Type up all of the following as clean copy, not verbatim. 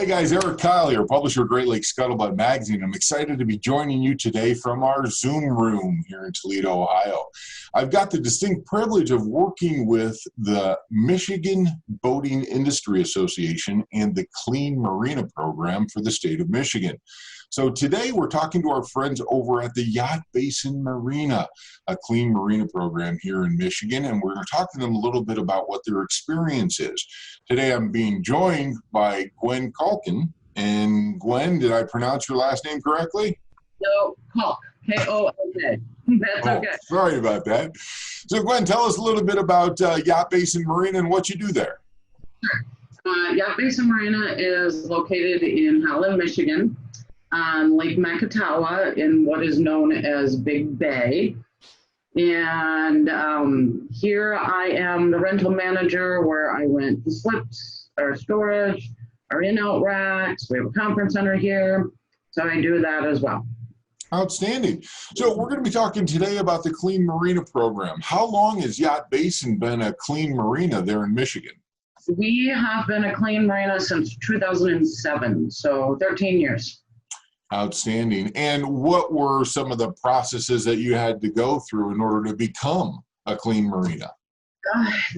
guys, Erik here, publisher of Great Lakes Scuttlebutt magazine. I'm excited to be joining you today from our Zoom room here in Toledo, Ohio. I've got the distinct privilege of working with the Michigan Boating Industry Association and the Clean Marina program for the state of Michigan. So today we're talking to our friends over at the Yacht Basin Marina, a clean marina program here in Michigan, and we're going to talk to them a little bit about what their experience is. Today I'm being joined by Gwenn Kolk. And Gwenn, did I pronounce your last name correctly? No, Kolk, K-O-L-K. That's okay. Sorry about that. So Gwenn, tell us a little bit about Yacht Basin Marina and what you do there. Sure. Yacht Basin Marina is located in Holland, Michigan, on Lake Macatawa in what is known as Big Bay. And here I am the rental manager where I rent the slips, our storage, our in-out racks. We have a conference center here, so I do that as well. Outstanding. So we're going to be talking today about the Clean Marina program. How long has Yacht Basin been a clean marina there in Michigan? We have been a clean marina since 2007, so 13 years. Outstanding. And what were some of the processes that you had to go through in order to become a clean marina?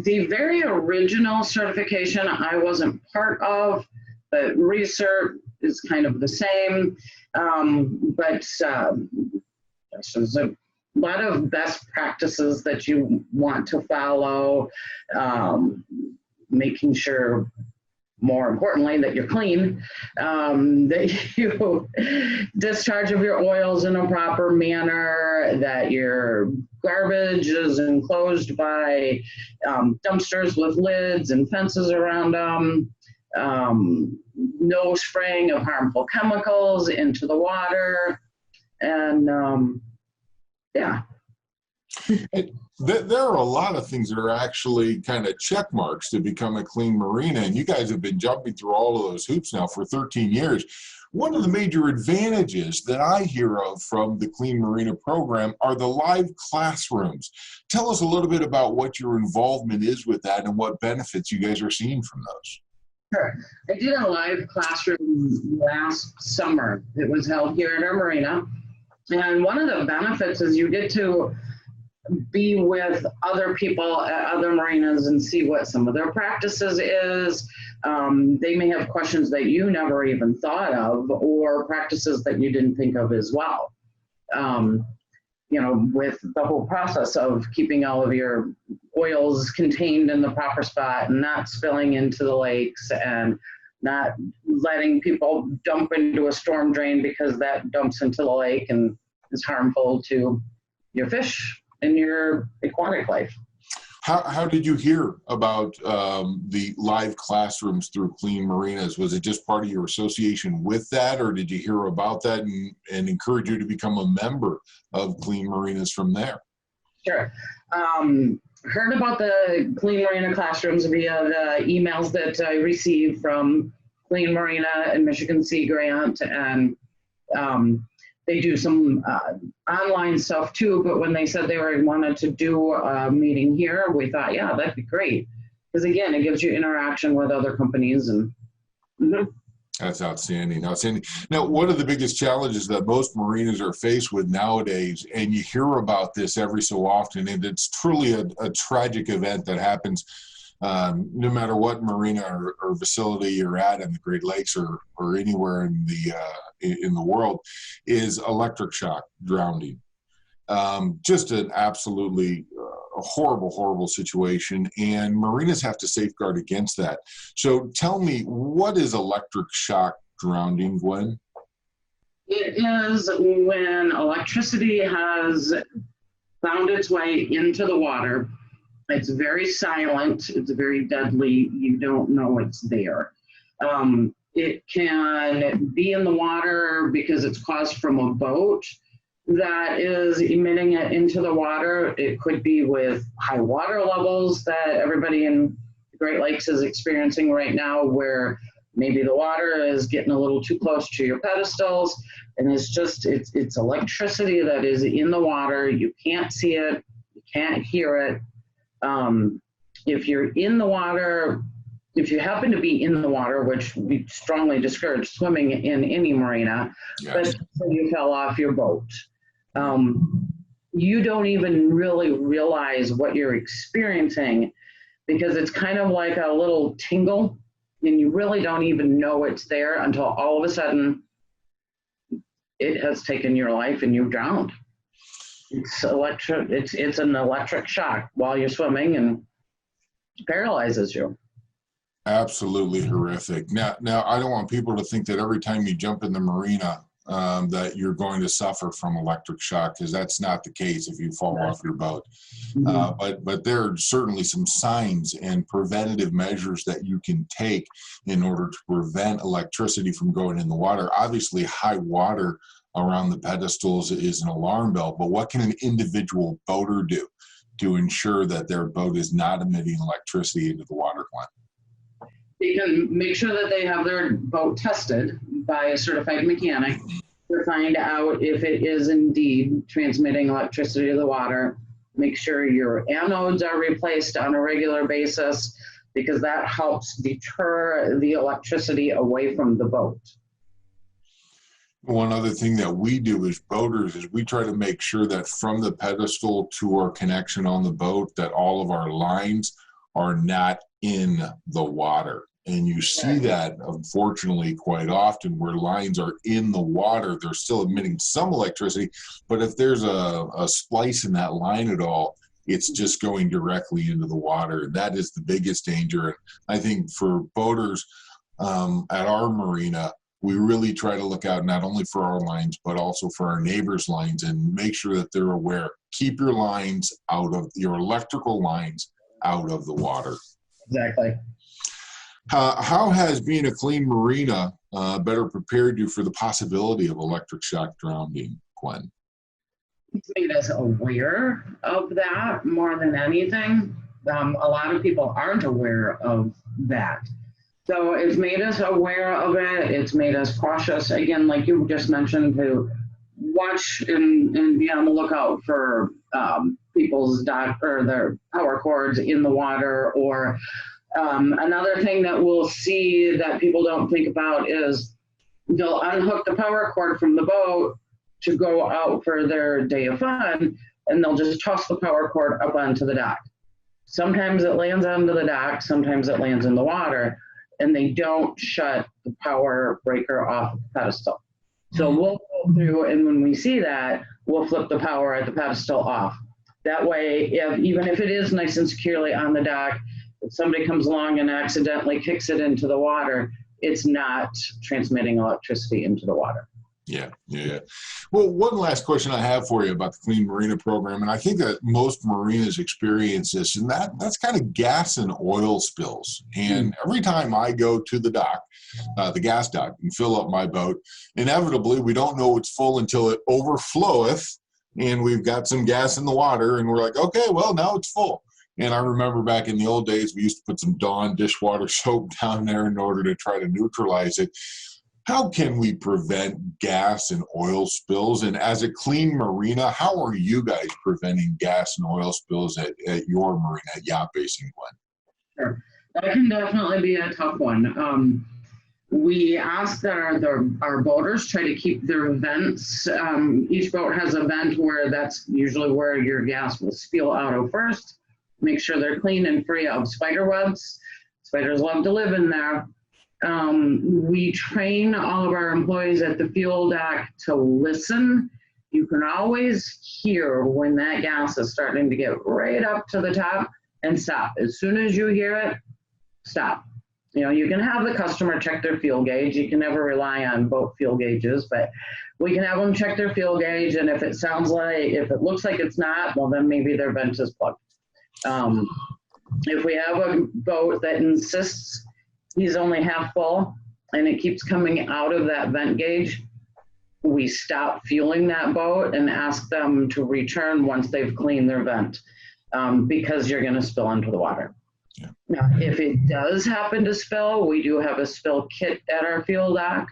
The very original certification I wasn't part of, but research is kind of the same. But there's a lot of best practices that you want to follow, making sure, more importantly, that you're clean, that you discharge of your oils in a proper manner, that your garbage is enclosed by dumpsters with lids and fences around them, no spraying of harmful chemicals into the water, and yeah. There are a lot of things that are actually kind of check marks to become a clean marina, and you guys have been jumping through all of those hoops now for 13 years. One of the major advantages that I hear of from the Clean Marina program are the live classrooms. Tell us a little bit about what your involvement is with that and what benefits you guys are seeing from those. Sure. I did a live classroom last summer. It was held here at our marina, and one of the benefits is you get to be with other people at other marinas and see what some of their practices is. They may have questions that you never even thought of, or practices that you didn't think of as well. You know, with the whole process of keeping all of your oils contained in the proper spot and not spilling into the lakes and not letting people dump into a storm drain because that dumps into the lake and is harmful to your fish in your aquatic life. How did you hear about the live classrooms through Clean Marinas? Was it just part of your association with that, or did you hear about that and encourage you to become a member of Clean Marinas from there? Sure. Heard about the Clean Marina classrooms via the emails that I received from Clean Marina and Michigan Sea Grant, and they do some online stuff too, but when they said they wanted to do a meeting here, we thought, yeah, that'd be great. Because again, it gives you interaction with other companies. And That's outstanding. Outstanding. Now, one of the biggest challenges that most marinas are faced with nowadays, and you hear about this every so often, and it's truly a tragic event that happens no matter what marina or facility you're at in the Great Lakes or anywhere in the world, is electric shock drowning. Just an absolutely horrible situation, and marinas have to safeguard against that. So tell me, what is electric shock drowning, Gwenn? It is when electricity has found its way into the water. It's very silent. It's very deadly. You don't know it's there. It can be in the water because it's caused from a boat that is emitting it into the water. It could be with high water levels that everybody in the Great Lakes is experiencing right now, where maybe the water is getting a little too close to your pedestals, and it's electricity that is in the water. You can't see it, you can't hear it. If you're in the water, if you happen to be in the water, which we strongly discourage swimming in any marina, Yes. but you fell off your boat, you don't even really realize what you're experiencing, because it's kind of like a little tingle, and you really don't even know it's there until all of a sudden it has taken your life and you've drowned. It's an electric shock while you're swimming, and it paralyzes you. Absolutely horrific. Now, I don't want people to think that every time you jump in the marina that you're going to suffer from electric shock, because that's not the case if you fall off your boat. But there are certainly some signs and preventative measures that you can take in order to prevent electricity from going in the water. Obviously, high water around the pedestals is an alarm bell, but what can an individual boater do to ensure that their boat is not emitting electricity into the water, Glenn? They can make sure that they have their boat tested by a certified mechanic to find out if it is indeed transmitting electricity to the water. Make sure your anodes are replaced on a regular basis, because that helps deter the electricity away from the boat. One other thing that we do as boaters is we try to make sure that from the pedestal to our connection on the boat, that all of our lines are not in the water. And you see that, unfortunately, quite often where lines are in the water. They're still emitting some electricity, but if there's a splice in that line at all, it's just going directly into the water. That is the biggest danger. I think for boaters at our marina, we really try to look out not only for our lines, but also for our neighbors' lines, and make sure that they're aware. Keep your lines out of your electrical lines out of the water. Exactly. How has being a clean marina better prepared you for the possibility of electric shock drowning, Gwenn? It's made us aware of that more than anything. A lot of people aren't aware of that. So it's made us aware of it. It's made us cautious. Again, like you just mentioned, to watch and be on the lookout for people's dock or their power cords in the water. Or another thing that we'll see that people don't think about is they'll unhook the power cord from the boat to go out for their day of fun, and they'll just toss the power cord up onto the dock. Sometimes it lands onto the dock, sometimes it lands in the water, and they don't shut the power breaker off the pedestal. So we'll go through, and when we see that, we'll flip the power at the pedestal off. That way, even if it is nice and securely on the dock, if somebody comes along and accidentally kicks it into the water, it's not transmitting electricity into the water. Yeah. Well, one last question I have for you about the Clean Marina program, and I think that most marinas experience this, and that's kind of gas and oil spills. And every time I go to the dock, the gas dock, and fill up my boat, inevitably we don't know it's full until it overfloweth, and we've got some gas in the water, and we're like, okay, well, now it's full. And I remember back in the old days, we used to put some Dawn dishwater soap down there in order to try to neutralize it. How can we prevent gas and oil spills? And as a clean marina, how are you guys preventing gas and oil spills at your marina, at Yacht Basin, Gwenn? Sure. That can definitely be a tough one. We ask that our boaters try to keep their vents. Each boat has a vent where that's usually where your gas will spill out of first. Make sure they're clean and free of spider webs. Spiders love to live in there. We train all of our employees at the fuel dock to listen. You can always hear when that gas is starting to get right up to the top, and stop. As soon as you hear it, stop. You know, you can have the customer check their fuel gauge. You can never rely on boat fuel gauges, but we can have them check their fuel gauge, and if it looks like it's not, well, then maybe their vent is plugged. If we have a boat that insists he's only half full and it keeps coming out of that vent gauge, we stop fueling that boat and ask them to return once they've cleaned their vent, because you're going to spill into the water. Yeah. Now, if it does happen to spill, we do have a spill kit at our fuel dock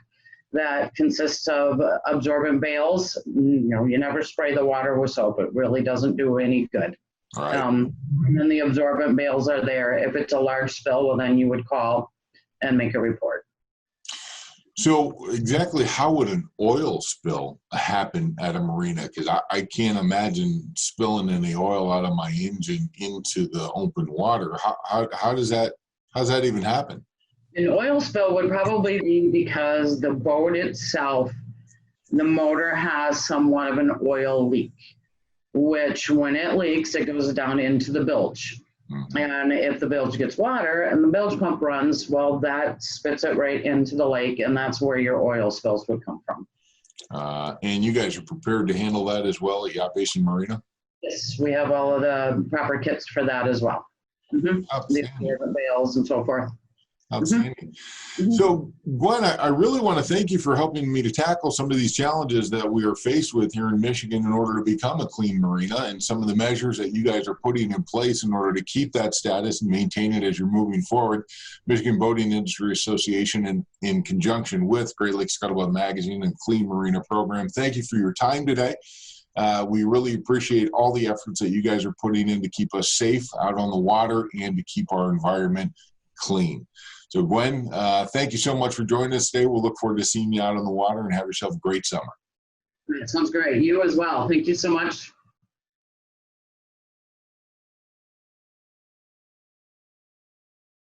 that consists of absorbent bales. You know, you never spray the water with soap. It really doesn't do any good. All right. And then the absorbent bales are there. If it's a large spill, well, then you would call and make a report. So exactly how would an oil spill happen at a marina? Because I can't imagine spilling any oil out of my engine into the open water. How does that even happen? An oil spill would probably be because the boat itself, the motor has somewhat of an oil leak, which when it leaks, it goes down into the bilge. And if the bilge gets water and the bilge pump runs, well, that spits it right into the lake, and that's where your oil spills would come from. And you guys are prepared to handle that as well at Yacht Basin Marina? Yes, we have all of the proper kits for that as well. The bales and so forth. Outstanding. So, Gwen, I really want to thank you for helping me to tackle some of these challenges that we are faced with here in Michigan in order to become a clean marina, and some of the measures that you guys are putting in place in order to keep that status and maintain it as you're moving forward. Michigan Boating Industry Association, in conjunction with Great Lakes Scuttlebutt Magazine and Clean Marina Program, thank you for your time today. We really appreciate all the efforts that you guys are putting in to keep us safe out on the water and to keep our environment clean. So, Gwen, thank you so much for joining us today. We'll look forward to seeing you out on the water, and have yourself a great summer. That sounds great. You as well. Thank you so much.